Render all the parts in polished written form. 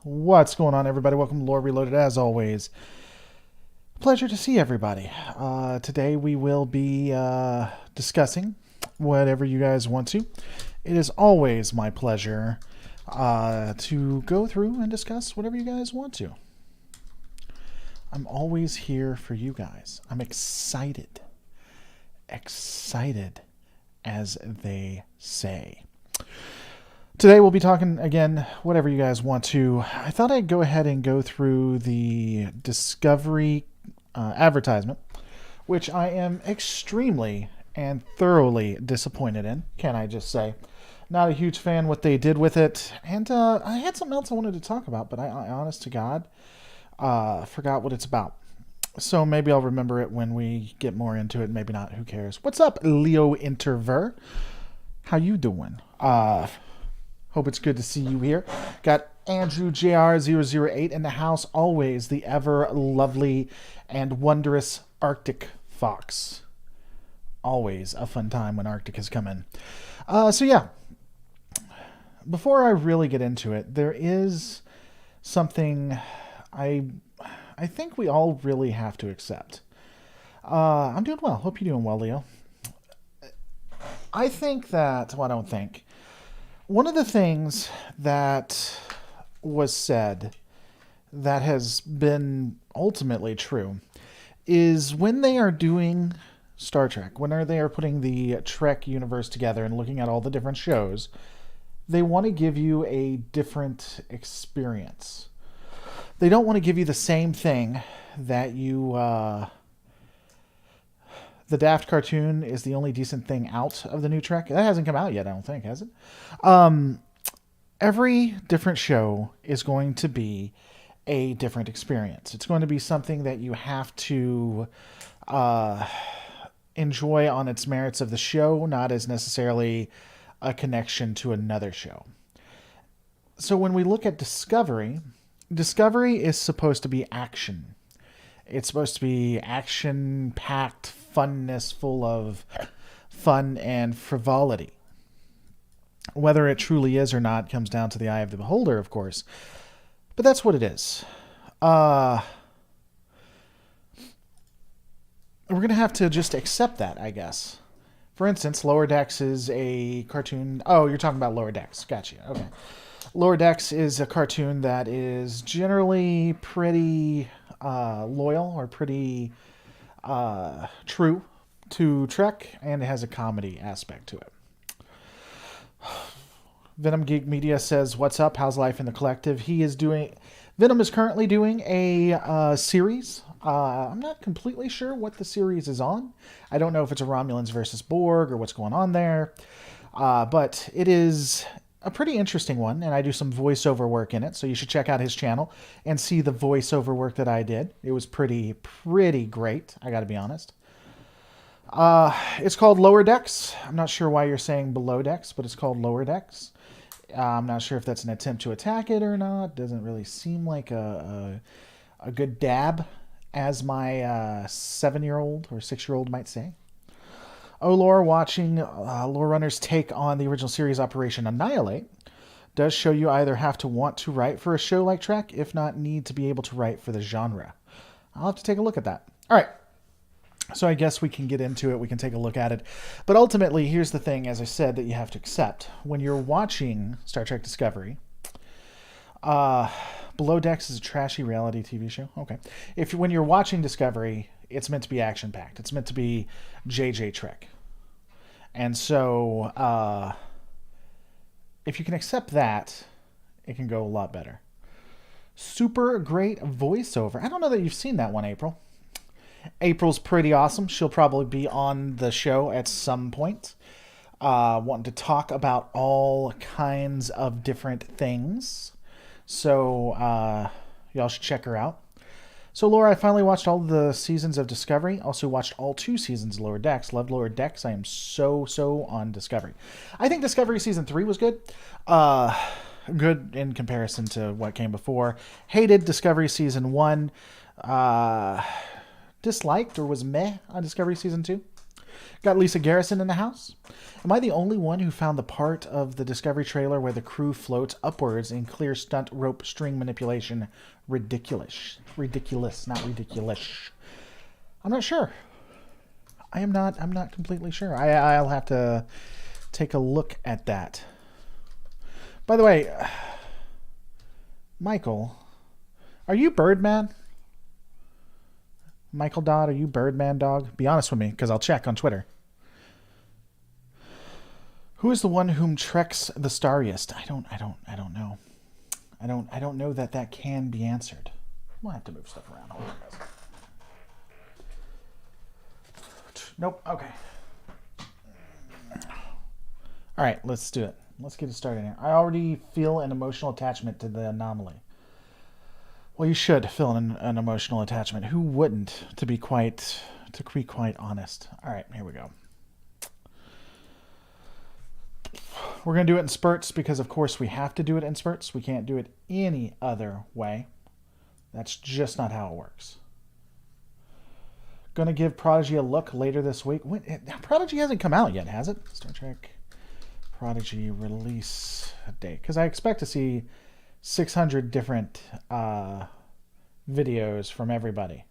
What's going on, everybody? Welcome to Lore Reloaded, as always. Pleasure to see everybody. Today we will be discussing whatever you guys want to. It is always my pleasure to go through and discuss whatever you guys want to. I'm always here for you guys. I'm excited. Excited, as they say. Today we'll be talking, again, whatever you guys want to. I thought I'd go ahead and go through the Discovery advertisement, which I am extremely and thoroughly disappointed in, can I just say. Not a huge fan what they did with it. And I had something else I wanted to talk about, but I honest to God, forgot what it's about. So maybe I'll remember it when we get more into it. Maybe not. Who cares? What's up, Leo Interver? How you doing? Hope it's good to see you here. Got Andrew JR008 in the house. Always the ever lovely and wondrous Arctic Fox. Always a fun time when Arctic has come in. So yeah, before I really get into it, there is something I think we all really have to accept. I'm doing well. Hope you're doing well, Leo. I think that, well, I don't think. One of the things that was said that has been ultimately true is when they are doing Star Trek, when they are putting the Trek universe together and looking at all the different shows, they want to give you a different experience. They don't want to give you the same thing that you... The Daft cartoon is the only decent thing out of the new Trek. That hasn't come out yet, I don't think, has it? Every different show is going to be a different experience. It's going to be something that you have to enjoy on its merits of the show, not as necessarily a connection to another show. So when we look at Discovery, Discovery is supposed to be action. It's supposed to be action-packed funness, full of fun and frivolity. Whether it truly is or not comes down to the eye of the beholder, of course. But that's what it is. We're going to have to just accept that, I guess. For instance, Lower Decks is a cartoon... Oh, you're talking about Lower Decks. Gotcha. Okay. Lower Decks is a cartoon that is generally pretty... loyal or pretty true to Trek, and it has a comedy aspect to it. Venom Geek Media says, "What's up? How's life in the collective?" Venom is currently doing a series. I'm not completely sure what the series is on. I don't know if it's a Romulans versus Borg or what's going on there, but it is a pretty interesting one, and I do some voiceover work in it, so you should check out his channel and see the voiceover work that I did. It was pretty great, I gotta be honest. It's called Lower Decks. I'm not sure why you're saying Below Decks, but it's called Lower Decks. I'm not sure if that's an attempt to attack it or not. Doesn't really seem like a good dab, as my 7-year-old or 6-year-old might say. Lore, watching Lore Runner's take on the original series Operation Annihilate does show you either have to want to write for a show like Trek, if not need to be able to write for the genre. I'll have to take a look at that. All right. So I guess we can get into it. We can take a look at it. But ultimately, here's the thing, as I said, that you have to accept. When you're watching Star Trek Discovery, Below Decks is a trashy reality TV show. Okay. When you're watching Discovery, it's meant to be action-packed. It's meant to be JJ Trek. And so, if you can accept that, it can go a lot better. Super great voiceover. I don't know that you've seen that one, April. April's pretty awesome. She'll probably be on the show at some point. Wanting to talk about all kinds of different things. So, y'all should check her out. So, Laura, I finally watched all the seasons of Discovery. Also watched all 2 seasons of Lower Decks. Loved Lower Decks. I am so on Discovery. I think Discovery Season 3 was good. Good in comparison to what came before. Hated Discovery Season 1. Disliked or was meh on Discovery Season 2. Got Lisa Garrison in the house. Am I the only one who found the part of the Discovery trailer where the crew floats upwards in clear stunt rope string manipulation ridiculous? Ridiculous, not ridiculous. I'm not sure. I'm not completely sure. I'll have to take a look at that. By the way, Michael, are you Birdman? Michael Dodd, are you Birdman dog? Be honest with me, because I'll check on Twitter. Who is the one whom treks the starriest? I don't know. I don't know that can be answered. We'll have to move stuff around. Hold on, guys. Nope. Okay. All right, let's do it. Let's get it started here. I already feel an emotional attachment to the anomaly. Well, you should feel an emotional attachment. Who wouldn't, to be quite honest? All right, here we go. We're going to do it in spurts because, of course, we have to do it in spurts. We can't do it any other way. That's just not how it works. Going to give Prodigy a look later this week. Prodigy hasn't come out yet, has it? Star Trek Prodigy release date. Because I expect to see 600 different videos from everybody.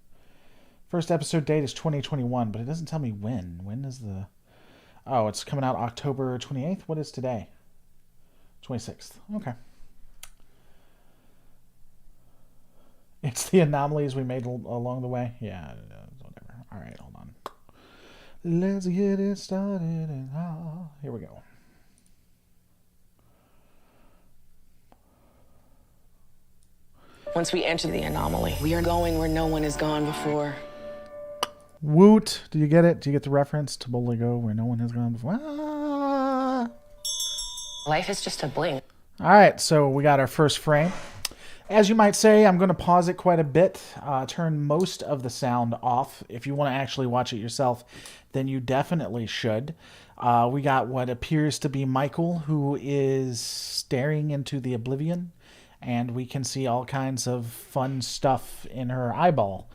First episode date is 2021, but it doesn't tell me when. When is the... Oh, it's coming out October 28th? What is today? 26th. Okay. It's the anomalies we made along the way? Yeah, whatever. All right, hold on. Let's get it started. Here we go. Once we enter the anomaly, we are going where no one has gone before. Woot. Do you get it? Do you get the reference to boldly go where no one has gone before? Ah. Life is just a blink. All right, so we got our first frame. As you might say, I'm going to pause it quite a bit, turn most of the sound off. If you want to actually watch it yourself, then you definitely should. We got what appears to be Michael, who is staring into the oblivion, and we can see all kinds of fun stuff in her eyeball,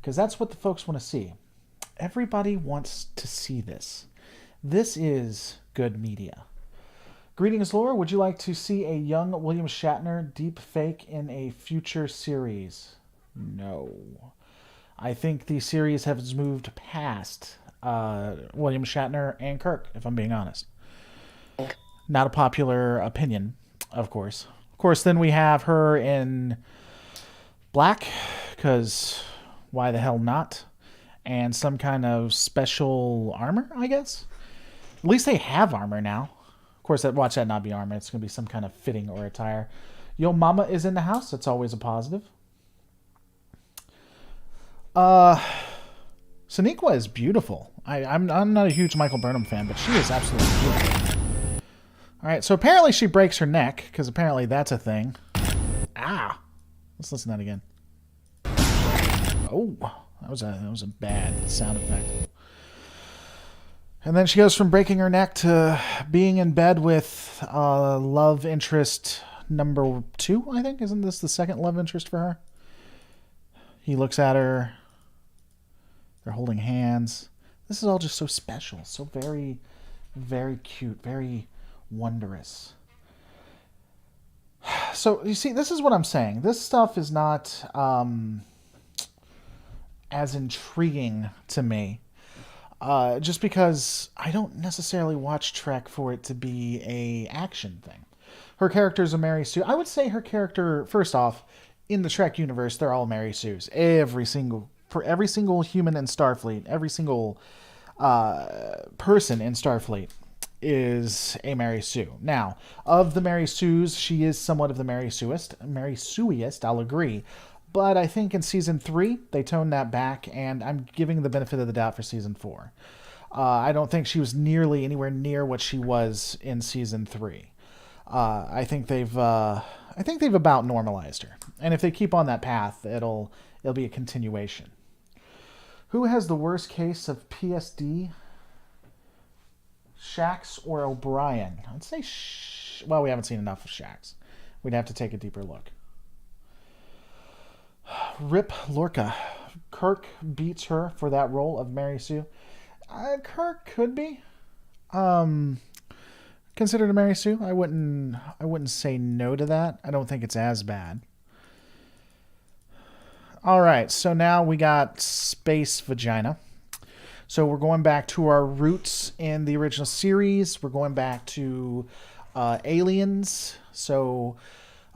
because that's what the folks want to see. Everybody wants to see this. This is good media. Greetings, Laura. Would you like to see a young William Shatner deep fake in a future series? No. I think the series has moved past William Shatner and Kirk, if I'm being honest. Not a popular opinion, of course. Of course, then we have her in black, because why the hell not? And some kind of special armor, I guess? At least they have armor now. Of course, watch that not be armor. It's going to be some kind of fitting or attire. Yo Mama is in the house. That's always a positive. Sonequa is beautiful. I'm not a huge Michael Burnham fan, but she is absolutely beautiful. All right, so apparently she breaks her neck, because apparently that's a thing. Ah! Let's listen to that again. Oh, that was a bad sound effect. And then she goes from breaking her neck to being in bed with love interest number 2, I think. Isn't this the second love interest for her? He looks at her. They're holding hands. This is all just so special. So very, very cute. Very wondrous. So, you see, this is what I'm saying. This stuff is not as intriguing to me. Just because I don't necessarily watch Trek for it to be a action thing. Her character is a Mary Sue. I would say her character, first off, in the Trek universe, they're all Mary Sues. For every single human in Starfleet, every single person in Starfleet is a Mary Sue. Now, of the Mary Sues, she is somewhat of the Mary Sueiest, I'll agree. But I think in Season 3, they toned that back, and I'm giving the benefit of the doubt for Season 4. I don't think she was anywhere near what she was in Season 3. I think they've about normalized her. And if they keep on that path, it'll be a continuation. Who has the worst case of PSD? Shax or O'Brien? I'd say well, we haven't seen enough of Shax. We'd have to take a deeper look. Rip Lorca. Kirk beats her for that role of Mary Sue. Kirk could be considered a Mary Sue. I wouldn't say no to that. I don't think it's as bad. All right, so now we got space vagina. So we're going back to our roots in the original series. We're going back to aliens. So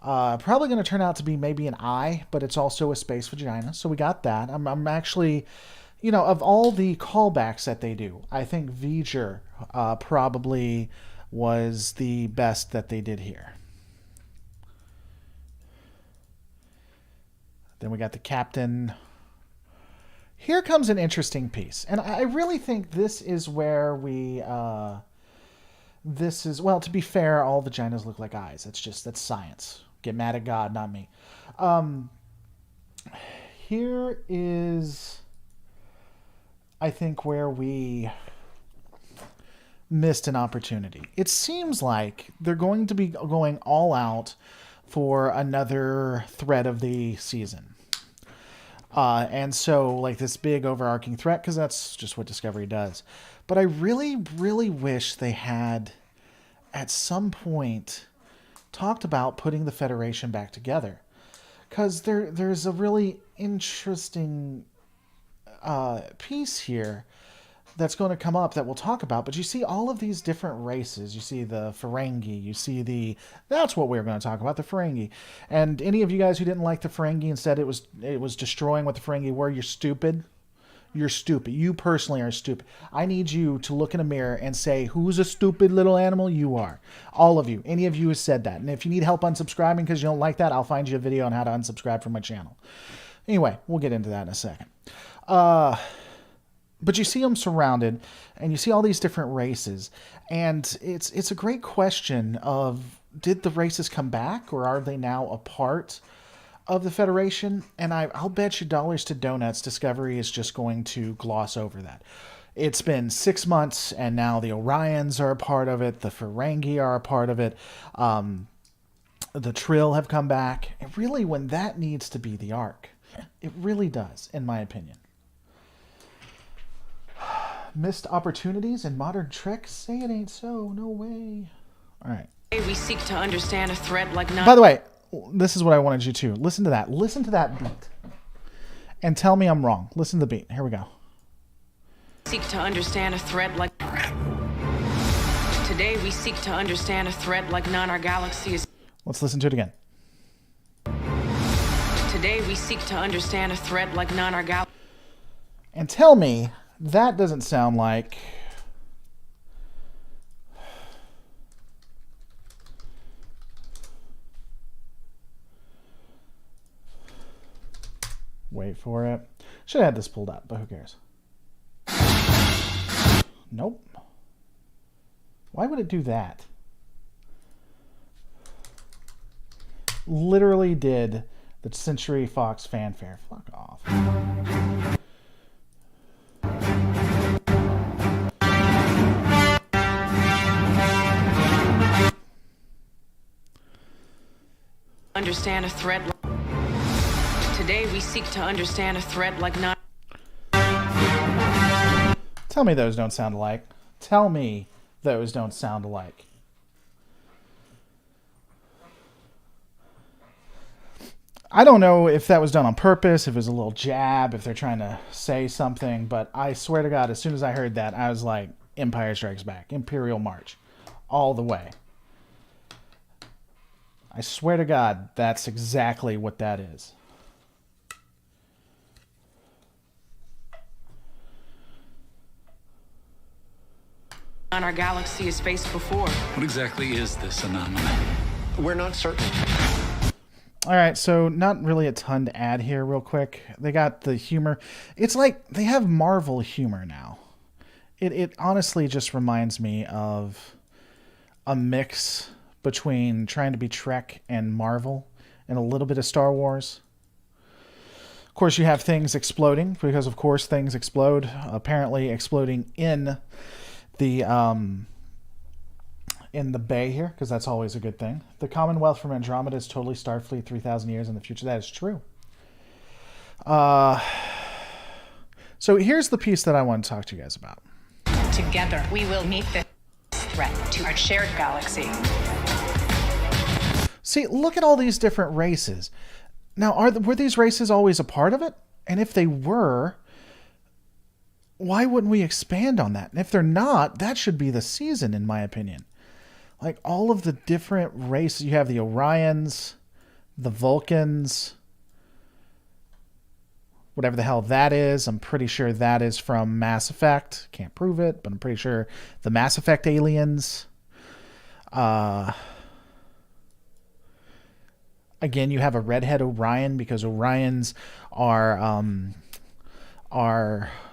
probably going to turn out to be maybe an eye, but it's also a space vagina. So we got that. I'm actually, of all the callbacks that they do, I think V'ger probably was the best that they did here. Then we got the captain. Here comes an interesting piece. And I really think this is where well, to be fair, all vaginas look like eyes. That's science. Get mad at God, not me. Here is, I think, where we missed an opportunity. It seems like they're going to be going all out for another threat of the season. And so, like, this big overarching threat, because that's just what Discovery does. But I really, really wish they had, at some point, talked about putting the Federation back together. Because there's a really interesting piece here that's going to come up that we'll talk about. But you see all of these different races. You see the Ferengi. You see that's what we're going to talk about, the Ferengi. And any of you guys who didn't like the Ferengi and said it was destroying what the Ferengi were, you're stupid. You're stupid. You personally are stupid. I need you to look in a mirror and say, who's a stupid little animal? You are. All of you. Any of you has said that. And if you need help unsubscribing because you don't like that, I'll find you a video on how to unsubscribe from my channel. Anyway, we'll get into that in a second. But you see them surrounded, and you see all these different races, and it's a great question of, did the races come back, or are they now a part of the Federation? And I'll bet you dollars to donuts Discovery is just going to gloss over that. It's been 6 months, and now the Orions are a part of it, the Ferengi are a part of it, the Trill have come back, and really when that needs to be the arc. It really does, in my opinion. Missed opportunities and modern tricks? Say it ain't so. No way. All right. We seek to understand a threat like none. By the way, this is what I wanted you to listen to that. Listen to that beat, and tell me I'm wrong. Listen to the beat. Here we go. Seek to understand a threat like. Today we seek to understand a threat like none our galaxy is. Let's listen to it again. Today we seek to understand a threat like none our galaxy. And tell me. That doesn't sound like... Wait for it. Should have had this pulled up, but who cares? Nope. Why would it do that? Literally did the Century Fox fanfare. Fuck off. Understand a threat. Today we seek to understand a threat like none. Tell me those don't sound alike. Tell me those don't sound alike. I don't know if that was done on purpose, if it was a little jab, if they're trying to say something, but I swear to God, as soon as I heard that, I was like, Empire Strikes Back, Imperial March, all the way. I swear to God, that's exactly what that is. On our galaxy has faced before. What exactly is this anomaly? We're not certain. All right, so not really a ton to add here real quick. They got the humor. It's like they have Marvel humor now. It honestly just reminds me of a mix between trying to be Trek and Marvel and a little bit of Star Wars. Of course, you have things exploding because, of course, things explode. Apparently exploding in the bay here, because that's always a good thing. The Commonwealth from Andromeda is totally Starfleet 3,000 years in the future. That is true. So here's the piece that I want to talk to you guys about. Together, we will meet this threat to our shared galaxy. See, look at all these different races. Now, were these races always a part of it? And if they were, why wouldn't we expand on that? And if they're not, that should be the season, in my opinion. Like, all of the different races. You have the Orions, the Vulcans, whatever the hell that is. I'm pretty sure that is from Mass Effect. Can't prove it, but I'm pretty sure the Mass Effect aliens. Again, you have a redhead Orion because Orions are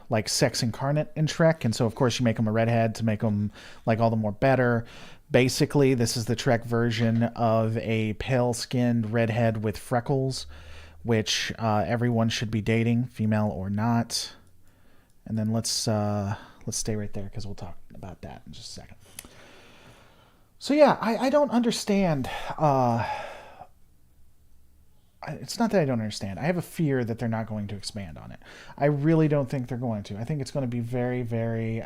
like sex incarnate in Trek, and so of course you make them a redhead to make them like all the more better. Basically, this is the Trek version of a pale-skinned redhead with freckles, which everyone should be dating, female or not. And then let's stay right there because we'll talk about that in just a second. So yeah, I don't understand. It's not that I don't understand. I have a fear that they're not going to expand on it. I really don't think they're going to. I think it's going to be very, very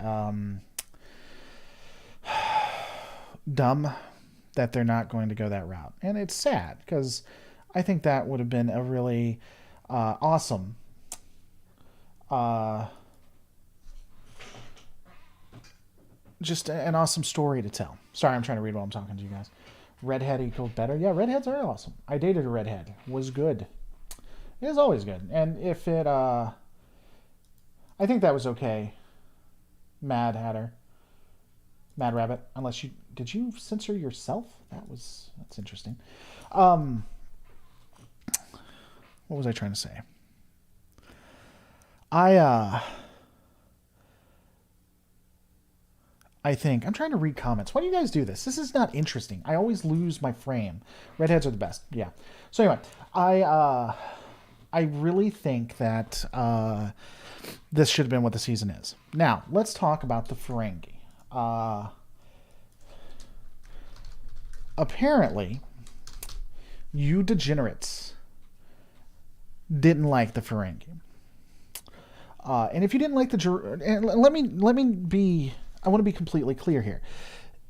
dumb that they're not going to go that route. And it's sad because I think that would have been a really awesome just an awesome story to tell. Sorry, I'm trying to read while I'm talking to you guys. Redhead equals better. Yeah, redheads are awesome. I dated a redhead. Was good. It is always good. And if it, I think that was okay. Mad Hatter. Mad Rabbit. Unless did you censor yourself? That's interesting. What was I trying to say? I think. I'm trying to read comments. Why do you guys do this? This is not interesting. I always lose my frame. Redheads are the best. Yeah. So anyway, I really think that this should have been what the season is. Now, let's talk about the Ferengi. Apparently, you degenerates didn't like the Ferengi. And if you didn't like let me be... I want to be completely clear here.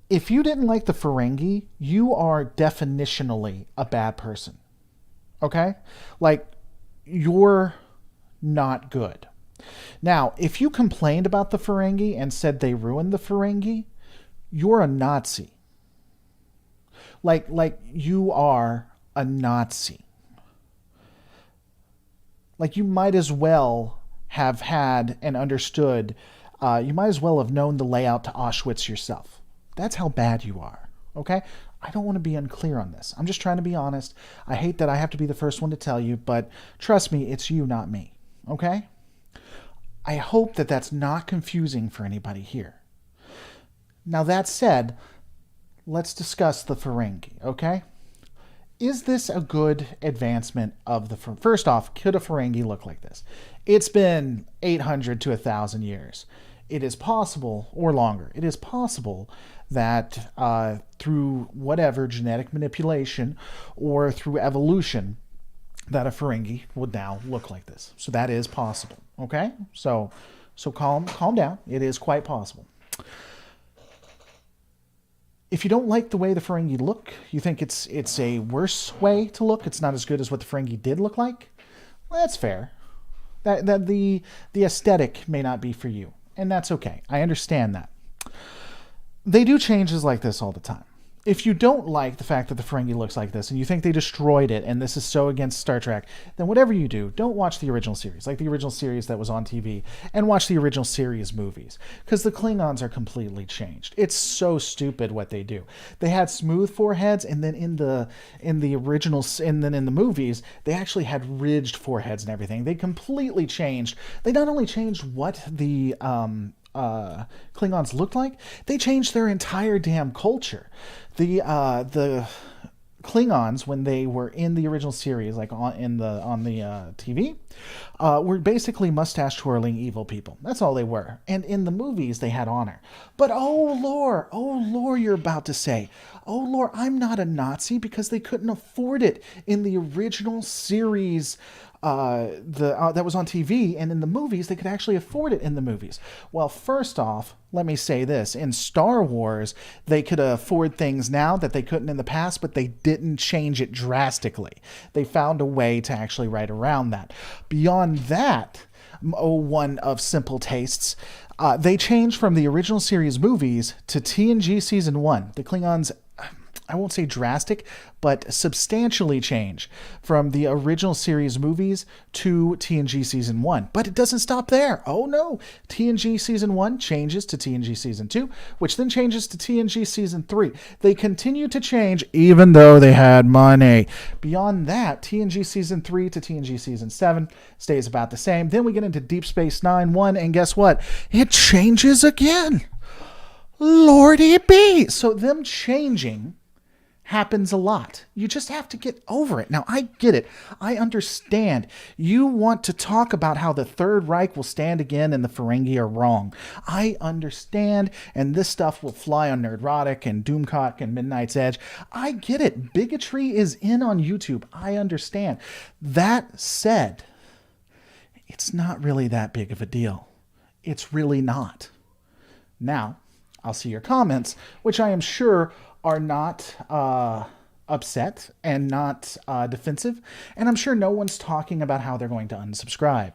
If you didn't like the Ferengi, you are definitionally a bad person. Okay? Like, you're not good. Now, if you complained about the Ferengi and said they ruined the Ferengi, you're a Nazi. Like you are a Nazi. Like, you might as well have had and understood. You might as well have known the layout to Auschwitz yourself. That's how bad you are, okay? I don't want to be unclear on this. I'm just trying to be honest. I hate that I have to be the first one to tell you, but trust me, it's you, not me, okay? I hope that that's not confusing for anybody here. Now, that said, let's discuss the Ferengi, okay? Is this a good advancement of the... First off, could a Ferengi look like this? It's been 800 to 1,000 years. It is possible, or longer, it is possible that through whatever genetic manipulation or through evolution, that a Ferengi would now look like this. So that is possible, okay? So calm down. It is quite possible. If you don't like the way the Ferengi look, you think it's a worse way to look, it's not as good as what the Ferengi did look like, well, that's fair. That the aesthetic may not be for you, and that's okay. I understand that. They do changes like this all the time. If you don't like the fact that the Ferengi looks like this and you think they destroyed it and this is so against Star Trek, then whatever you do, don't watch the original series, like the original series that was on TV, and watch the original series movies, because the Klingons are completely changed. It's so stupid what they do. They had smooth foreheads, and then in the originals, and then in the movies, they actually had ridged foreheads and everything. They completely changed. They not only changed what the Klingons looked like, they changed their entire damn culture. The Klingons, when they were in the original series, like on the TV, were basically mustache-twirling evil people. That's all they were. And in the movies, they had honor. But oh lore, you're about to say, oh lore, I'm not a Nazi, because they couldn't afford it in the original series that was on TV, and in the movies they could actually afford it in the movies. Well, first off, let me say this: in Star Wars, they could afford things now that they couldn't in the past, but they didn't change it drastically. They found a way to actually write around that. Beyond that, one of simple tastes. They changed from the original series movies to TNG Season 1. The Klingons, I won't say drastic, but substantially change from the original series movies to TNG Season 1. But it doesn't stop there. Oh no. TNG Season 1 changes to TNG Season 2, which then changes to TNG Season 3. They continue to change even though they had money. Beyond that, TNG Season 3 to TNG Season 7 stays about the same. Then we get into Deep Space Nine 1, and guess what? It changes again. Lordy be. So them changing happens a lot. You just have to get over it. Now, I get it. I understand. You want to talk about how the Third Reich will stand again and the Ferengi are wrong. I understand, and this stuff will fly on Nerdrotic and Doomcock and Midnight's Edge. I get it. Bigotry is in on YouTube. I understand. That said, it's not really that big of a deal. It's really not. Now, I'll see your comments, which I am sure are not upset and not defensive, and I'm sure no one's talking about how they're going to unsubscribe.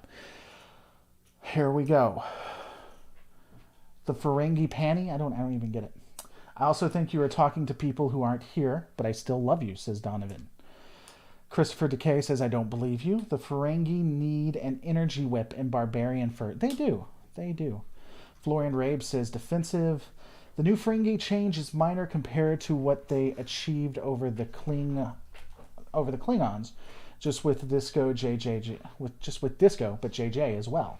Here we go. The Ferengi panty. I don't even get it. I also think you are talking to people who aren't here, but I still love you, says Donovan. Christopher Decay says, I don't believe you. The Ferengi need an energy whip and barbarian fur. They do. They do. Florian Rabe says, defensive. The new Ferengi change is minor compared to what they achieved over the Klingons, just with Disco with Disco, but JJ as well.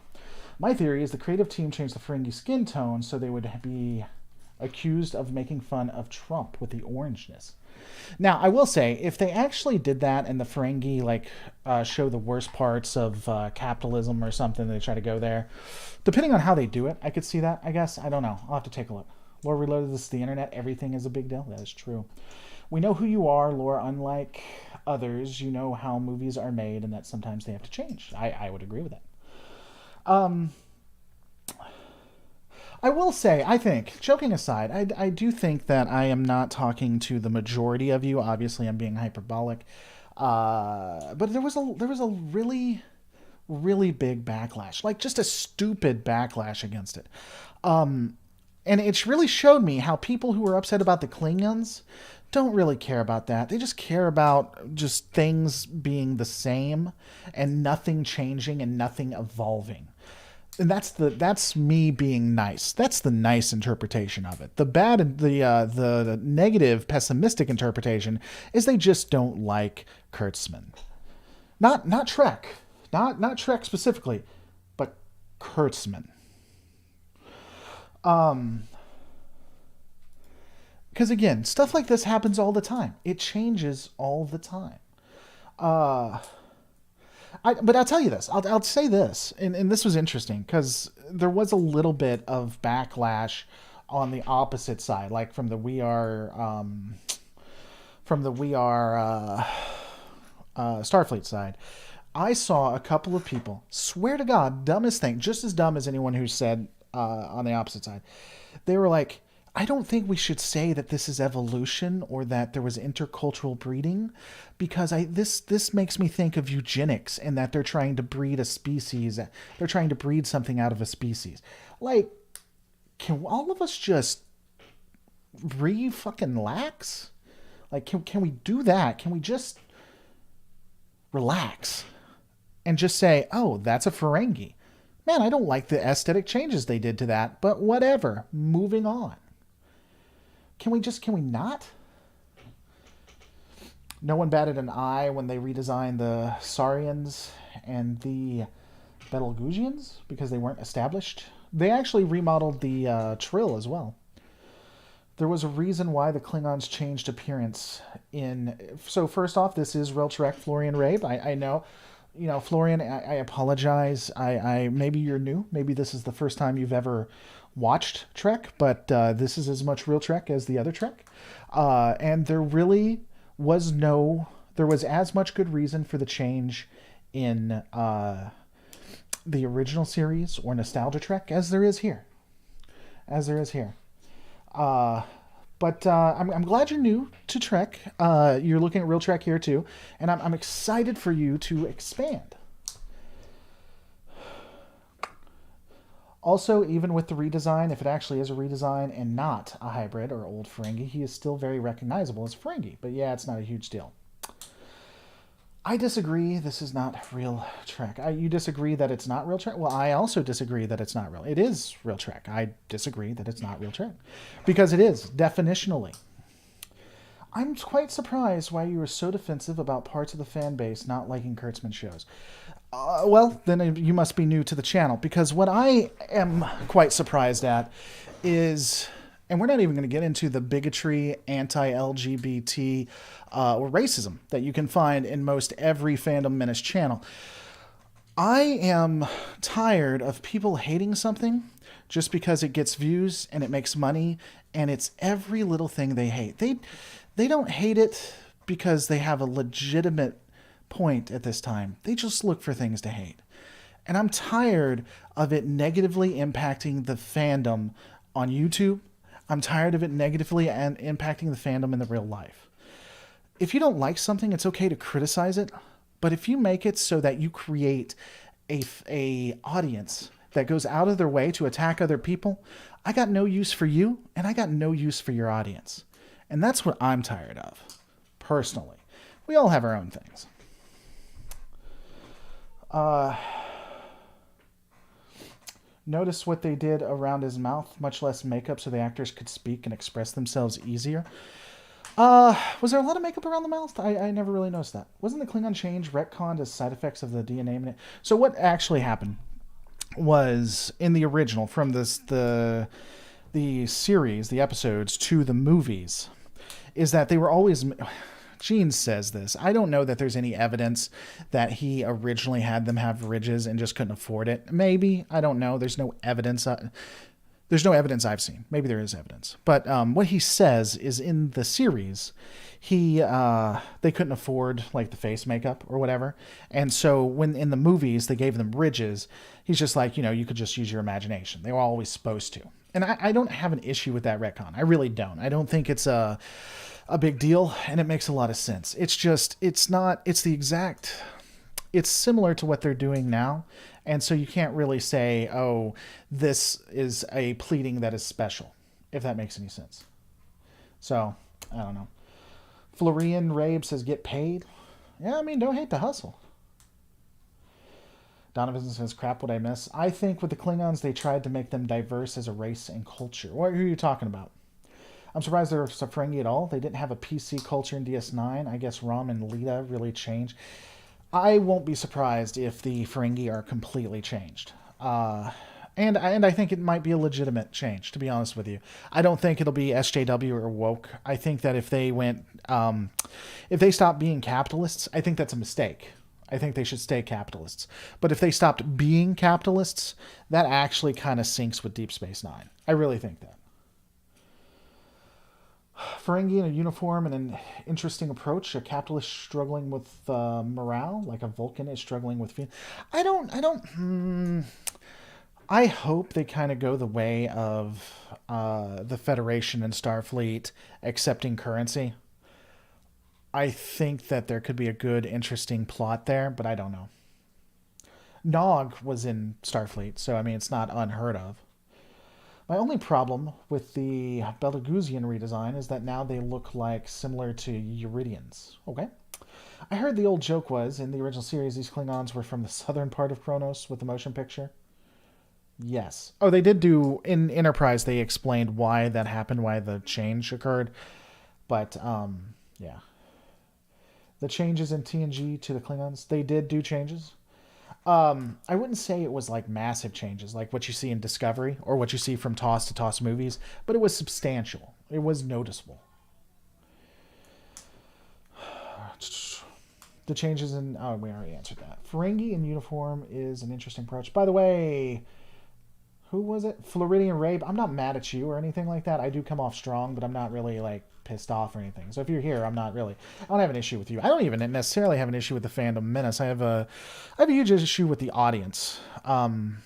My theory is the creative team changed the Ferengi skin tone so they would be accused of making fun of Trump with the orangeness. Now, I will say, if they actually did that and the Ferengi show the worst parts of capitalism or something, they try to go there, depending on how they do it, I could see that, I guess. I don't know. I'll have to take a look. Lore Reloaded, this is the internet. Everything is a big deal. That is true. We know who you are, Lore. Unlike others, you know how movies are made and that sometimes they have to change. I would agree with that. I will say, I think, joking aside, I do think that I am not talking to the majority of you. Obviously, I'm being hyperbolic. But there was a really, really big backlash. Like, just a stupid backlash against it. And it's really showed me how people who are upset about the Klingons don't really care about that. They just care about just things being the same and nothing changing and nothing evolving. And that's me being nice. That's the nice interpretation of it. The bad and the negative, pessimistic interpretation is they just don't like Kurtzman. Not Trek. Not Trek specifically, but Kurtzman. Because again, stuff like this happens all the time. It changes all the time. But I'll tell you this. I'll say this, and this was interesting because there was a little bit of backlash on the opposite side, like from the We Are Starfleet side. I saw a couple of people, swear to God, dumbest thing, just as dumb as anyone who said on the opposite side. They were like, I don't think we should say that this is evolution or that there was intercultural breeding, because this makes me think of eugenics and that they're trying to breed a species. They're trying to breed something out of a species. Like, can all of us just fucking lax? Like, can we do that? Can we just relax and just say, oh, that's a Ferengi? Man, I don't like the aesthetic changes they did to that, but whatever. Moving on. Can we not? No one batted an eye when they redesigned the Saurians and the Betelgeusians because they weren't established. They actually remodeled the Trill as well. There was a reason why the Klingons changed appearance So first off, this is real Trek, Florian Rabe. I know. Florian, I apologize. I maybe you're new. Maybe this is the first time you've ever watched Trek, but this is as much real Trek as the other Trek. And there was as much good reason for the change in the original series or Nostalgia Trek as there is here. But I'm glad you're new to Trek. You're looking at Real Trek here too, and I'm excited for you to expand. Also, even with the redesign, if it actually is a redesign and not a hybrid or old Ferengi, he is still very recognizable as Ferengi. But yeah, it's not a huge deal. I disagree. This is not real Trek. You disagree that it's not real Trek? Well, I also disagree that it's not real. It is real Trek. I disagree that it's not real Trek. Because it is, definitionally. I'm quite surprised why you were so defensive about parts of the fan base not liking Kurtzman's shows. Well, then you must be new to the channel. Because what I am quite surprised at is... And we're not even going to get into the bigotry, anti-LGBT, or racism that you can find in most every Fandom Menace channel. I am tired of people hating something just because it gets views and it makes money, and it's every little thing they hate. They don't hate it because they have a legitimate point at this time. They just look for things to hate. And I'm tired of it negatively impacting the fandom on YouTube. I'm tired of it negatively and impacting the fandom in the real life. If you don't like something, it's okay to criticize it. But if you make it so that you create a audience that goes out of their way to attack other people, I got no use for you, and I got no use for your audience. And that's what I'm tired of, personally. We all have our own things. Notice what they did around his mouth, much less makeup so the actors could speak and express themselves easier. Was there a lot of makeup around the mouth? I never really noticed that. Wasn't the Klingon change retconned as side effects of the DNA? So what actually happened was, in the original, from the series, the episodes, to the movies, is that they were always... Gene says this. I don't know that there's any evidence that he originally had them have ridges and just couldn't afford it. Maybe. I don't know. There's no evidence. There's no evidence I've seen. Maybe there is evidence. But what he says is in the series, they couldn't afford like the face makeup or whatever. And so when in the movies they gave them ridges, he's just like, you could just use your imagination. They were always supposed to. And I don't have an issue with that retcon. I really don't. I don't think it's a big deal, and it makes a lot of sense. It's just, it's similar to what they're doing now, and so you can't really say, oh, this is a pleading that is special, if that makes any sense. So, I don't know. Florian Rabe says, get paid? Yeah, I mean, don't hate the hustle. Donovan says, crap, what I miss? I think with the Klingons, they tried to make them diverse as a race and culture. What are you talking about? I'm surprised there was a Ferengi at all. They didn't have a PC culture in DS9. I guess Rom and Lita really changed. I won't be surprised if the Ferengi are completely changed. And I think it might be a legitimate change, to be honest with you. I don't think it'll be SJW or woke. I think that if they stopped being capitalists, I think that's a mistake. I think they should stay capitalists. But if they stopped being capitalists, that actually kind of syncs with Deep Space Nine. I really think that. Ferengi in a uniform and an interesting approach. A capitalist struggling with morale, like a Vulcan is struggling with fear. I hope they kind of go the way of the Federation and Starfleet accepting currency. I think that there could be a good, interesting plot there, but I don't know. Nog was in Starfleet, so I mean, it's not unheard of. My only problem with the Belagusian redesign is that now they look like similar to Euridians. Okay. I heard the old joke was, in the original series, these Klingons were from the southern part of Kronos with the motion picture. Yes. Oh, they did do, in Enterprise, they explained why that happened, why the change occurred. But, yeah. The changes in TNG to the Klingons, they did do changes. I wouldn't say it was like massive changes, like what you see in Discovery or what you see from TOS to TOS movies, but it was substantial. It was noticeable. The changes in... Oh, we already answered that. Ferengi in uniform is an interesting approach. By the way, Who was it? Floridian Rabe. I'm not mad at you or anything like that. I do come off strong, but I'm not really like pissed off or anything. So if you're here, I don't have an issue with you. I don't even necessarily have an issue with the fandom menace. I have a huge issue with the audience. And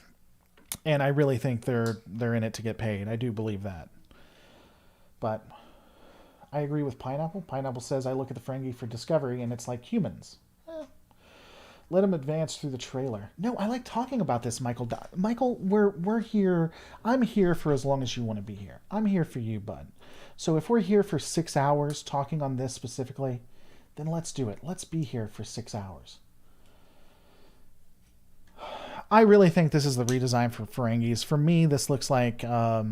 I really think they're in it to get paid. I do believe that. But I agree with Pineapple. Pineapple says, I look at the Ferengi for discovery, and it's like humans. Let them advance through the trailer. No, I like talking about this, Michael. Michael, we're here. I'm here for as long as you want to be here. I'm here for you, bud. So if we're here for 6 hours talking on this specifically, then let's do it. Let's be here for 6 hours. I really think this is the redesign for Ferengis. For me, this looks like a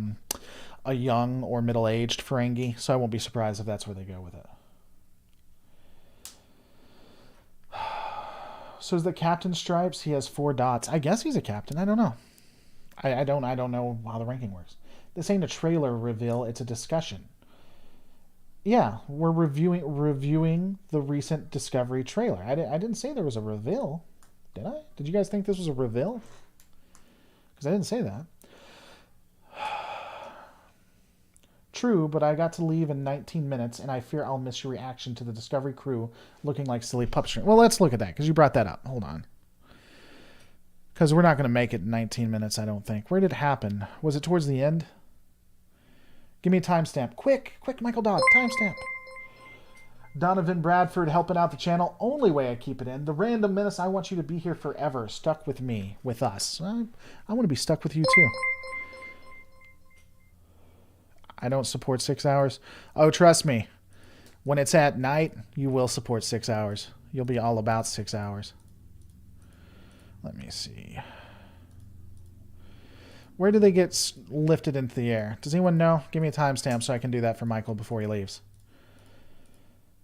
young or middle-aged Ferengi, so I won't be surprised if that's where they go with it. So is the Captain Stripes? He has 4 dots. I guess he's a captain. I don't know. I don't know how the ranking works. This ain't a trailer reveal. It's a discussion. Yeah, we're reviewing the recent Discovery trailer. I didn't say there was a reveal. Did I? Did you guys think this was a reveal? Because I didn't say that. True, but I got to leave in 19 minutes, and I fear I'll miss your reaction to the Discovery crew looking like silly pup string. Well, let's look at that, because you brought that up. Hold on. Because we're not going to make it in 19 minutes, I don't think. Where did it happen? Was it towards the end? Give me a timestamp. Quick, Michael Dodd, timestamp. Donovan Bradford helping out the channel. Only way I keep it in. The Random Menace, I want you to be here forever. Stuck with me, with us. I want to be stuck with you, too. I don't support 6 hours. Oh, trust me. When it's at night, you will support 6 hours. You'll be all about 6 hours. Let me see. Where do they get lifted into the air? Does anyone know? Give me a timestamp so I can do that for Michael before he leaves.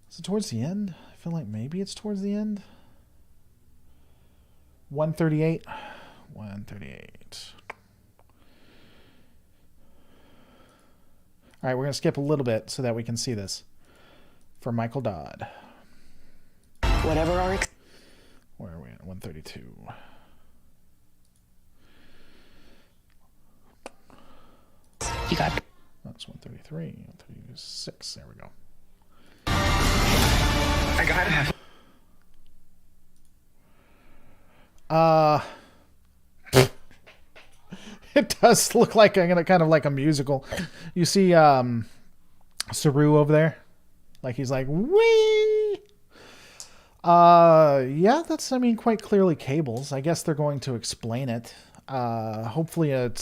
Is it towards the end? I feel like maybe it's towards the end. 138. 138. All right, we're going to skip a little bit so that we can see this for Michael Dodd. Whatever our... Where are we at? 132. You got... That's 133, 136. There we go. I gotta have... It does look like kind of like a musical. You see Saru over there? Like he's like, wee! Yeah, that's, I mean, quite clearly cables. I guess they're going to explain it. Hopefully it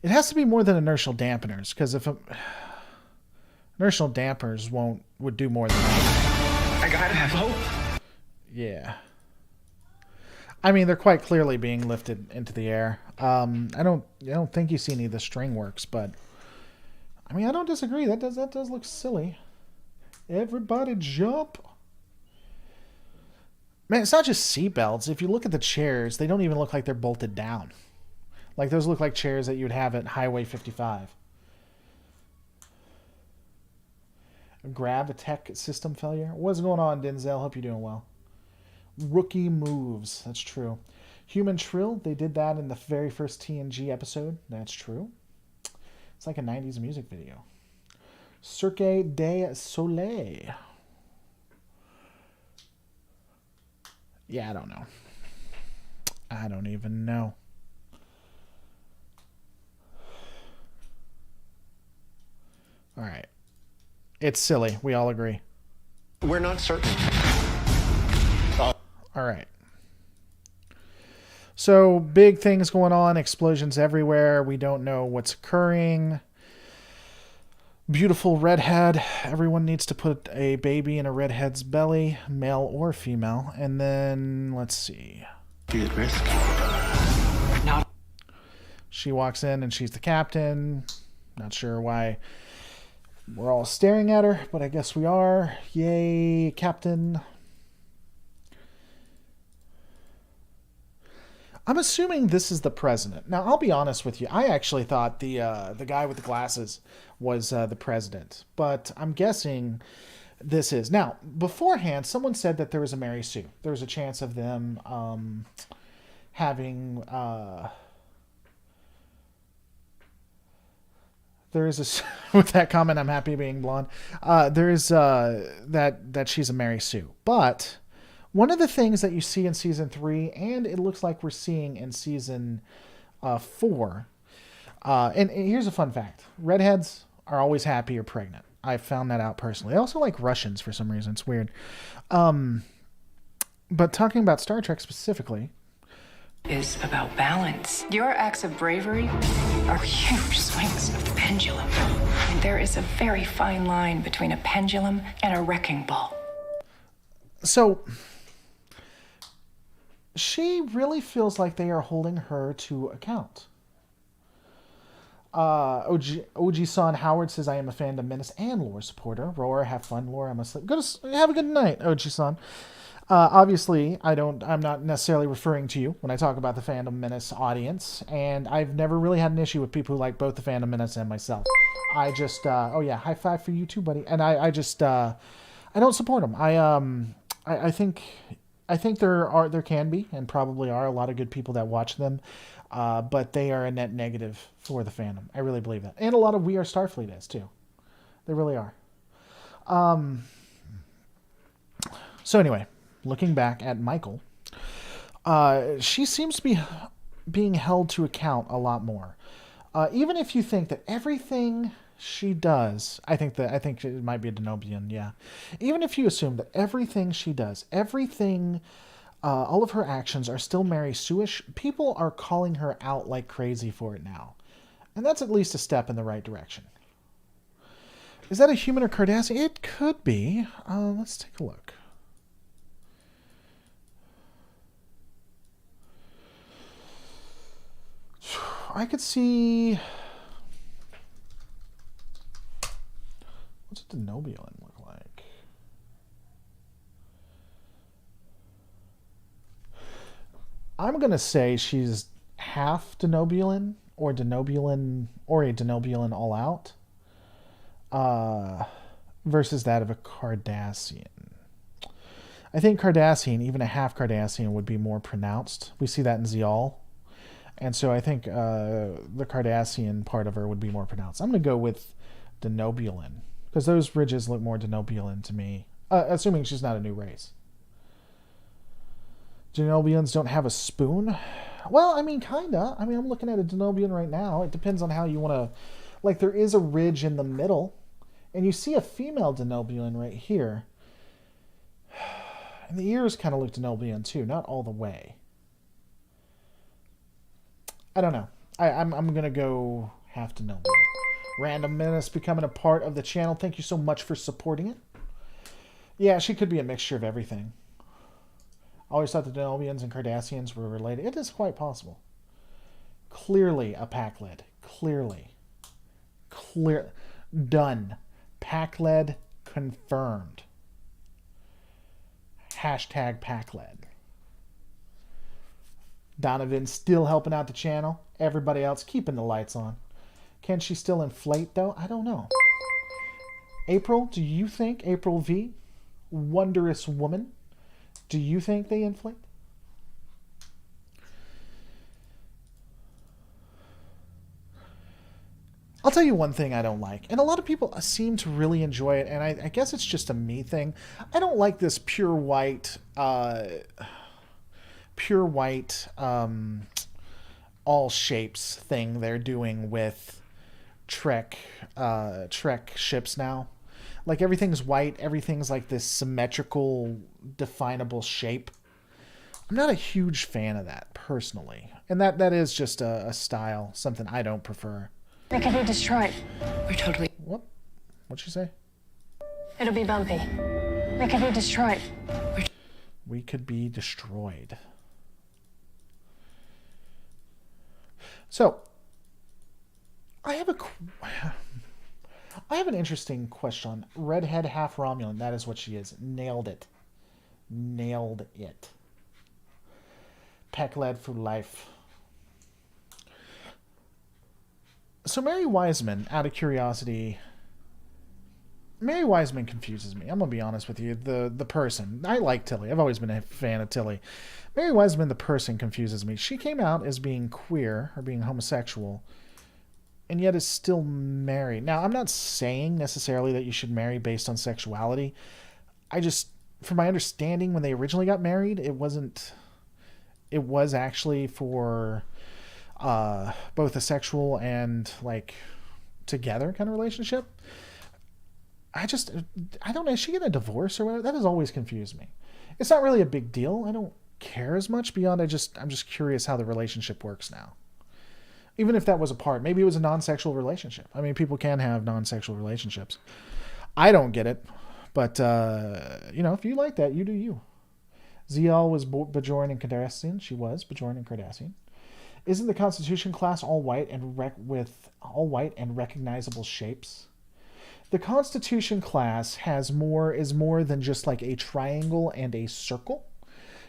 has to be more than inertial dampeners, because if inertial dampers would do more than that. I gotta have hope. Yeah. I mean, they're quite clearly being lifted into the air. I don't think you see any of the string works, but I mean, I don't disagree. That does look silly. Everybody jump. Man, it's not just seat belts. If you look at the chairs, they don't even look like they're bolted down. Like those look like chairs that you would have at Highway 55. Grab tech system failure. What's going on, Denzel? Hope you're doing well. Rookie moves. That's true. Human Trill. They did that in the very first TNG episode. That's true. It's like a 90s music video. Cirque du Soleil. Yeah, I don't know. I don't even know. All right. It's silly. We all agree. We're not certain. All right. So, big things going on. Explosions everywhere. We don't know what's occurring. Beautiful redhead. Everyone needs to put a baby in a redhead's belly, male or female. And then, let's see. Be at risk. Not. She walks in and she's the captain. Not sure why we're all staring at her, but I guess we are. Yay, captain. I'm assuming this is the president. Now, I'll be honest with you. I actually thought the guy with the glasses was the president, but I'm guessing this is. Now, beforehand, someone said that there was a Mary Sue. There was a chance of them having there is a with that comment, I'm happy being blonde. There is that she's a Mary Sue. But one of the things that you see in season 3, and it looks like we're seeing in season 4, and here's a fun fact: redheads are always happy or pregnant. I found that out personally. I also like Russians for some reason. It's weird. But talking about Star Trek specifically, Is about balance. Your acts of bravery are huge swings of the pendulum. And there is a very fine line between a pendulum and a wrecking ball. so she really feels like they are holding her to account. OG-san Howard says, I am a fan of Menace and lore supporter. Roar, have fun, lore. I'm asleep. Have a good night, OG-san. Obviously, I'm not necessarily referring to you when I talk about the Phantom Menace audience, and I've never really had an issue with people who like both the Phantom Menace and myself. I just, high five for you too, buddy. And I don't support them. I think there can be and probably are a lot of good people that watch them, but they are a net negative for the fandom. I really believe that, and a lot of We Are Starfleet is too. They really are. So anyway. Looking back at Michael, she seems to be being held to account a lot more. Even if you think that everything she does, I think it might be a Denobian, yeah. Even if you assume that everything she does, all of her actions are still Mary Sue-ish, people are calling her out like crazy for it now. And that's at least a step in the right direction. Is that a human or Cardassian? It could be. Let's take a look. I could see... What's a Denobulan look like? I'm going to say she's half Denobulan or a Denobulan all out versus that of a Cardassian. I think Cardassian, even a half Cardassian, would be more pronounced. We see that in Zial. And so I think the Cardassian part of her would be more pronounced. I'm going to go with Denobulan, because those ridges look more Denobulan to me, assuming she's not a new race. Denobulans don't have a spoon? Well, I mean, kind of. I mean, I'm looking at a Denobulan right now. It depends on how you want to... Like, there is a ridge in the middle, and you see a female Denobulan right here. And the ears kind of look Denobulan, too. Not all the way. I don't know. I'm going to go half Denobulan. Random Menace becoming a part of the channel. Thank you so much for supporting it. Yeah, she could be a mixture of everything. I always thought the Denobuans and Cardassians were related. It is quite possible. Clearly a pack-led. Clearly. Done. Pack-led confirmed. Hashtag pack-led. Donovan still helping out the channel. Everybody else keeping the lights on. Can she still inflate, though? I don't know. April, do you think, April V, wondrous woman, do you think they inflate? I'll tell you one thing I don't like, and a lot of people seem to really enjoy it, and I guess it's just a me thing. I don't like this pure white, all shapes thing they're doing with Trek ships now. Like, everything's white, everything's like this symmetrical, definable shape. I'm not a huge fan of that, personally. And that is just a style, something I don't prefer. It can be destroyed. We're totally... What? What'd she say? It'll be bumpy. It can be destroyed. We could be destroyed. So, I have an interesting question. Redhead, half Romulan. That is what she is. Nailed it. Nailed it. Pack-led for life. So Mary Wiseman, out of curiosity, Mary Wiseman confuses me. I'm going to be honest with you. The person. I like Tilly. I've always been a fan of Tilly. Mary Wiseman, the person, confuses me. She came out as being queer or being homosexual and yet is still married. Now, I'm not saying necessarily that you should marry based on sexuality. I just, from my understanding, when they originally got married, it was actually for both a sexual and like together kind of relationship. I don't know. Is she getting a divorce or whatever? That has always confused me. It's not really a big deal. I don't care as much beyond I'm just curious how the relationship works now. Even if that was a part, maybe it was a non-sexual relationship. I mean, people can have non-sexual relationships. I don't get it, but if you like that, you do you. Zial was Bajoran and Cardassian. She was Bajoran and Cardassian. Isn't the Constitution class all white and recognizable shapes? The Constitution class is more than just like a triangle and a circle.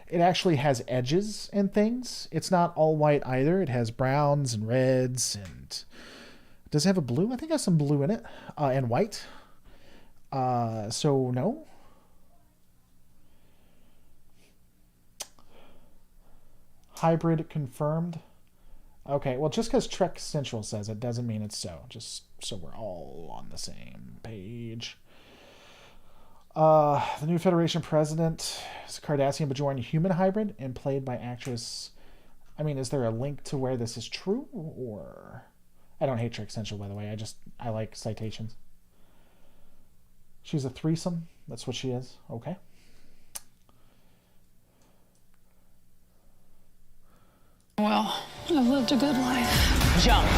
It actually has edges and things. It's not all white either. It has browns and reds, and does it have a blue? I think it has some blue in it, and white. So no. Hybrid confirmed. Okay, well, just because Trek Central says it doesn't mean it's so. Just so we're all on the same page. The new Federation president is a Cardassian Bajoran human hybrid and played by actress. I mean, is there a link to where this is true? Or I don't hate Trek Central, by the way. I like Citations. She's a threesome. That's what she is. Okay. Well, I've lived a good life. Jump.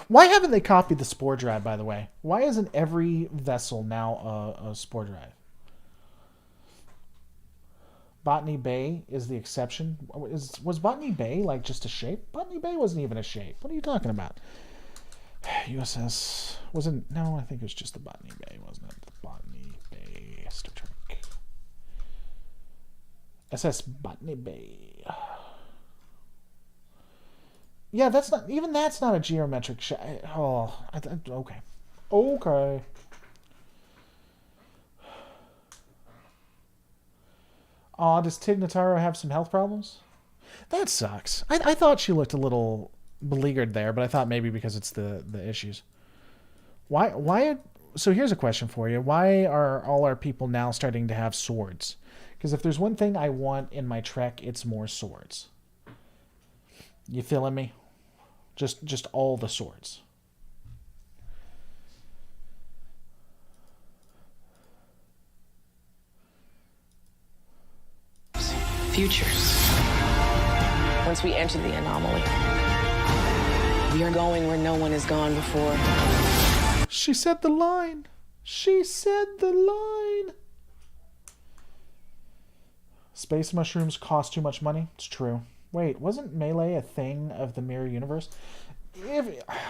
Why haven't they copied the spore drive, by the way? Why isn't every vessel now a spore drive? Botany Bay is the exception. Was Botany Bay like just a shape? Botany Bay wasn't even a shape. What are you talking about? USS wasn't. No, I think it was just the Botany Bay, wasn't it? The Botany Bay, Star Trek. SS Botany Bay. Yeah, that's not a geometric shape. Okay. Okay. Aw, does Tig Notaro have some health problems? That sucks. I thought she looked a little beleaguered there, but I thought maybe because it's the issues. Why? So here's a question for you. Why are all our people now starting to have swords? Because if there's one thing I want in my Trek, it's more swords. You feeling me? Just all the swords. Futures. Once we enter the anomaly, we are going where no one has gone before. She said the line. She said the line. Space mushrooms cost too much money. It's true. Wait, wasn't Melee a thing of the Mirror Universe?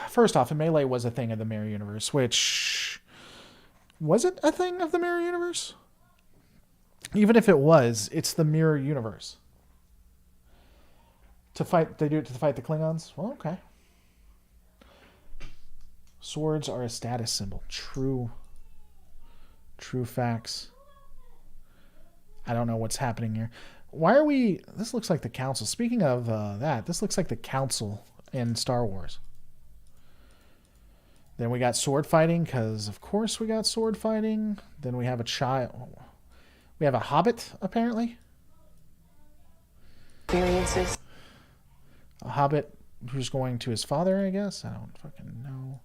First off, Melee was a thing of the Mirror Universe, which... Was it a thing of the Mirror Universe? Even if it was, it's the Mirror Universe. They do it to fight the Klingons? Well, okay. Swords are a status symbol. True facts. I don't know what's happening here. Why are we... This looks like the Council. Speaking of that, this looks like the Council in Star Wars. Then we got sword fighting, because of course we got sword fighting. Then we have a child. We have a hobbit, apparently. Experiences. A hobbit who's going to his father, I guess. I don't fucking know.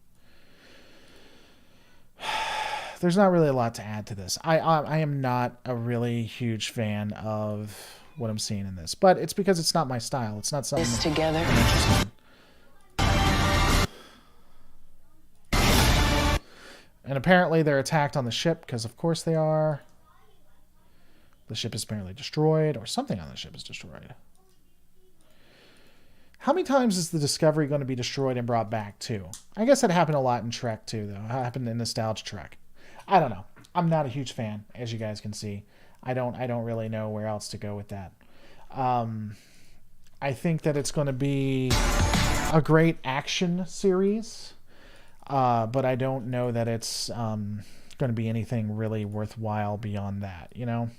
There's not really a lot to add to this. I am not a really huge fan of what I'm seeing in this, but it's because it's not my style. It's not something This together. I'm interested in. And apparently they're attacked on the ship, because of course they are. The ship is apparently destroyed, or something on the ship is destroyed. How many times is the Discovery going to be destroyed and brought back too? I guess that happened a lot in Trek too, though. It happened in Nostalgia Trek. I don't know. I'm not a huge fan, as you guys can see. I don't really know where else to go with that. I think that it's going to be a great action series, but I don't know that it's going to be anything really worthwhile beyond that, you know?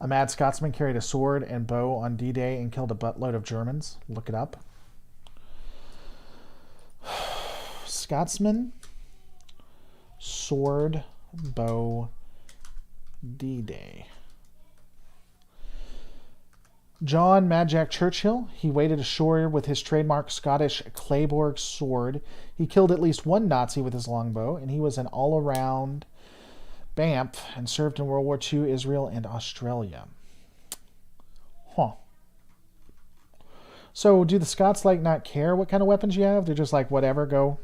A mad Scotsman carried a sword and bow on D-Day and killed a buttload of Germans. Look it up. Scotsman, sword, bow, D-Day. John Mad Jack Churchill. He waded ashore with his trademark Scottish Clayborg sword. He killed at least one Nazi with his longbow, and he was an all-around BAMF and served in World War II, Israel, and Australia. Huh. So do the Scots not care what kind of weapons you have? They're just like, whatever, go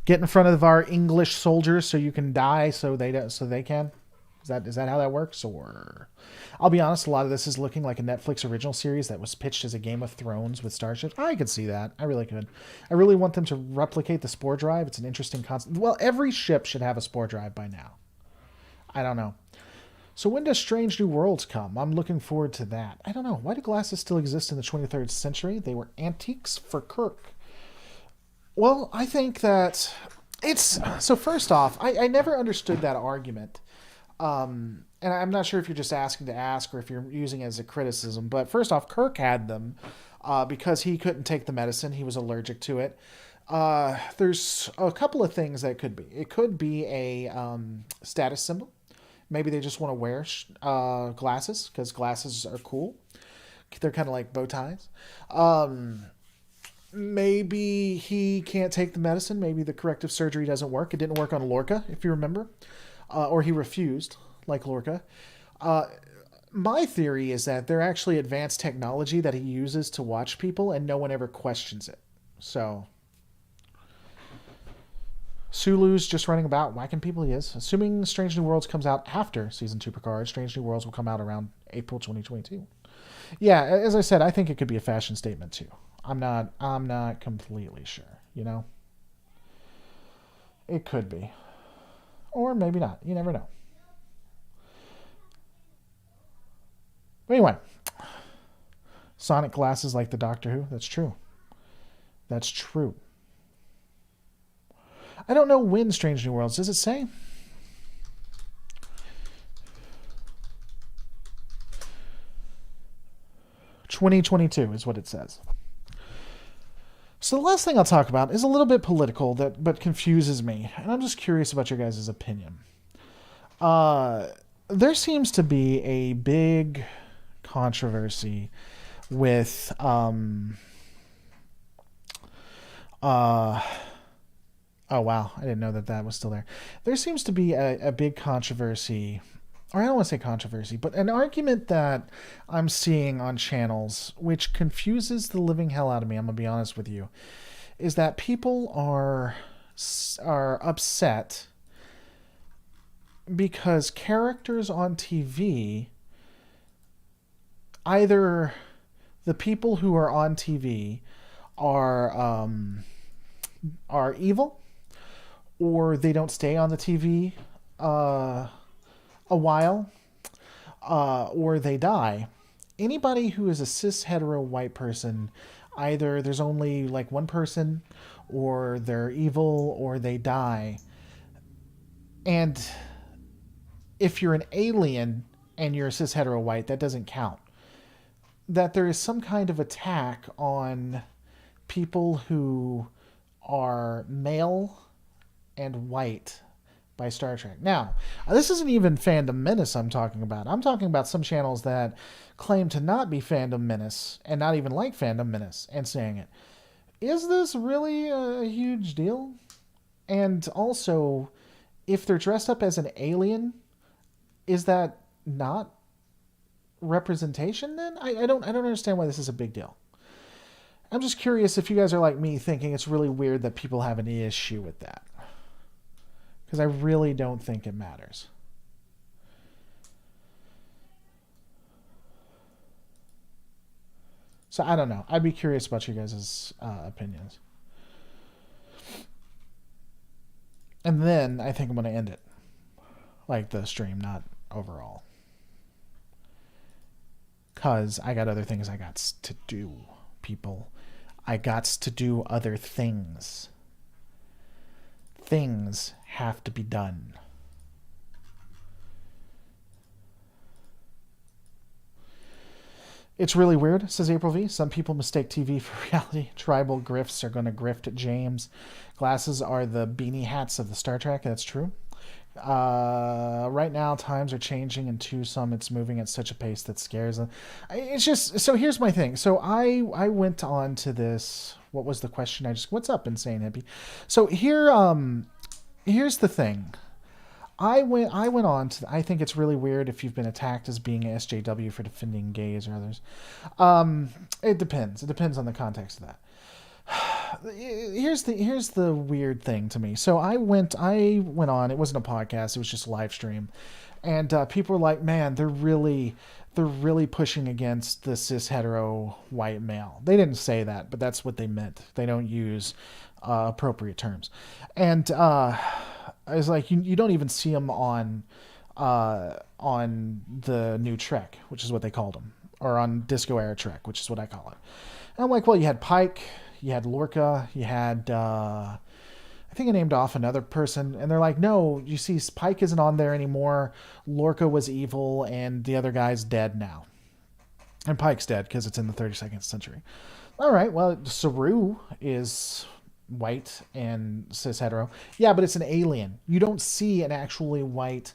get in front of our English soldiers so you can die so they can? Is that how that works? Or I'll be honest, a lot of this is looking like a Netflix original series that was pitched as a Game of Thrones with starships. I could see that. I really could. I really want them to replicate the spore drive. It's an interesting concept. Well, every ship should have a spore drive by now. I don't know. So when does Strange New Worlds come? I'm looking forward to that. I don't know. Why do glasses still exist in the 23rd century? They were antiques for Kirk. Well, I think that it's... So first off, I never understood that argument. And I'm not sure if you're just asking to ask or if you're using it as a criticism. But first off, Kirk had them because he couldn't take the medicine. He was allergic to it. There's a couple of things that it could be. It could be a status symbol. Maybe they just want to wear glasses because glasses are cool. They're kind of like bow ties. Maybe he can't take the medicine. Maybe the corrective surgery doesn't work. It didn't work on Lorca, if you remember. Or he refused, like Lorca. My theory is that they're actually advanced technology that he uses to watch people and no one ever questions it. So... Sulu's just running about whacking people. He is. Assuming Strange New Worlds comes out after Season 2 Picard, Strange New Worlds will come out around April 2022. Yeah, as I said, I think it could be a fashion statement too. I'm not completely sure, you know? It could be. Or maybe not. You never know. But anyway. Sonic glasses like the Doctor Who. That's true. That's true. I don't know when Strange New Worlds. Does it say? "2022" is what it says. So the last thing I'll talk about is a little bit political, but confuses me, and I'm just curious about your guys' opinion. There seems to be a big controversy with oh, wow. I didn't know that was still there. There seems to be a big controversy, or I don't want to say controversy, but an argument that I'm seeing on channels, which confuses the living hell out of me, I'm going to be honest with you, is that people are upset because characters on TV, either the people who are on TV are evil, or they don't stay on the TV a while, or they die. Anybody who is a cis hetero white person, either there's only like one person, or they're evil, or they die. And if you're an alien and you're a cis hetero white, that doesn't count. That there is some kind of attack on people who are male and white by Star Trek. Now, this isn't even Fandom Menace I'm talking about. I'm talking about some channels that claim to not be Fandom Menace and not even like Fandom Menace and saying it. Is this really a huge deal? And also, if they're dressed up as an alien, is that not representation then? I don't understand why this is a big deal. I'm just curious if you guys are like me, thinking it's really weird that people have an issue with that. Because I really don't think it matters. So I don't know. I'd be curious about you guys' opinions. And then I think I'm going to end it. Like the stream, not overall. Because I got other things I got to do, people. I got to do other things. Things have to be done. It's really weird, says April V. Some people mistake TV for reality. Tribal grifts are going to grift James. Glasses are the beanie hats of the Star Trek. That's true. Right now, times are changing, and to some, it's moving at such a pace that scares them. It's just, so here's my thing. So I went on to this. What was the question? What's up, Insane Hippie? So here's the thing. I went on to. I think it's really weird if you've been attacked as being an SJW for defending gays or others. It depends. It depends on the context of that. Here's the weird thing to me. So I went on. It wasn't a podcast. It was just a live stream, and people were like, "Man, they're really pushing against the cis hetero white male." They didn't say that, but that's what they meant. They don't use appropriate terms, and I was like, you don't even see them on the new Trek, which is what they called them, or on Disco Era Trek, which is what I call it. And I'm like, well, you had Pike, you had Lorca, you had I think I named off another person, and they're like, no, you see, Pike isn't on there anymore. Lorca was evil, and the other guy's dead now, and Pike's dead because it's in the 32nd century. All right, well, Saru is white and cis hetero. Yeah, but it's an alien. You don't see an actually white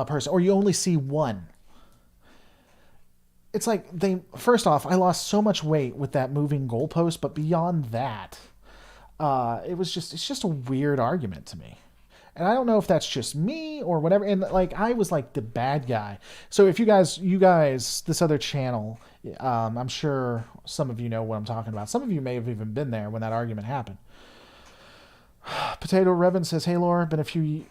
person, or you only see one. It's like first off, I lost so much weight with that moving goalpost, but beyond that, it's just a weird argument to me. And I don't know if that's just me or whatever. And like, I was like the bad guy. So if you guys, this other channel, I'm sure some of you know what I'm talking about. Some of you may have even been there when that argument happened. Potato Revan says, "Hey Laura, been a few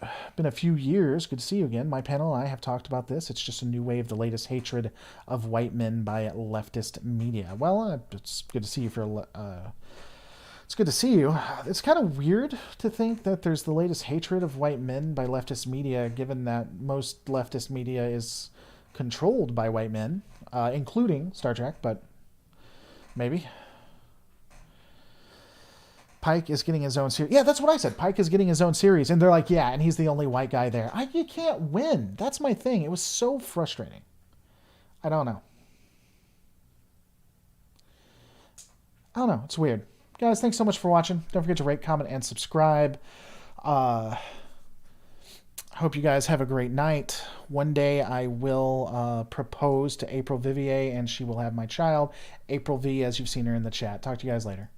years. Good to see you again. My panel and I have talked about this. It's just a new wave, the latest hatred of white men by leftist media." Well, it's good to see you it's good to see you. It's kind of weird to think that there's the latest hatred of white men by leftist media, given that most leftist media is controlled by white men, including Star Trek, but maybe. Pike is getting his own series. Yeah, that's what I said. Pike is getting his own series. And they're like, yeah, and he's the only white guy there. You can't win. That's my thing. It was so frustrating. I don't know. It's weird. Guys, thanks so much for watching. Don't forget to rate, comment, and subscribe. Hope you guys have a great night. One day I will propose to April Vivier, and she will have my child, April V, as you've seen her in the chat. Talk to you guys later.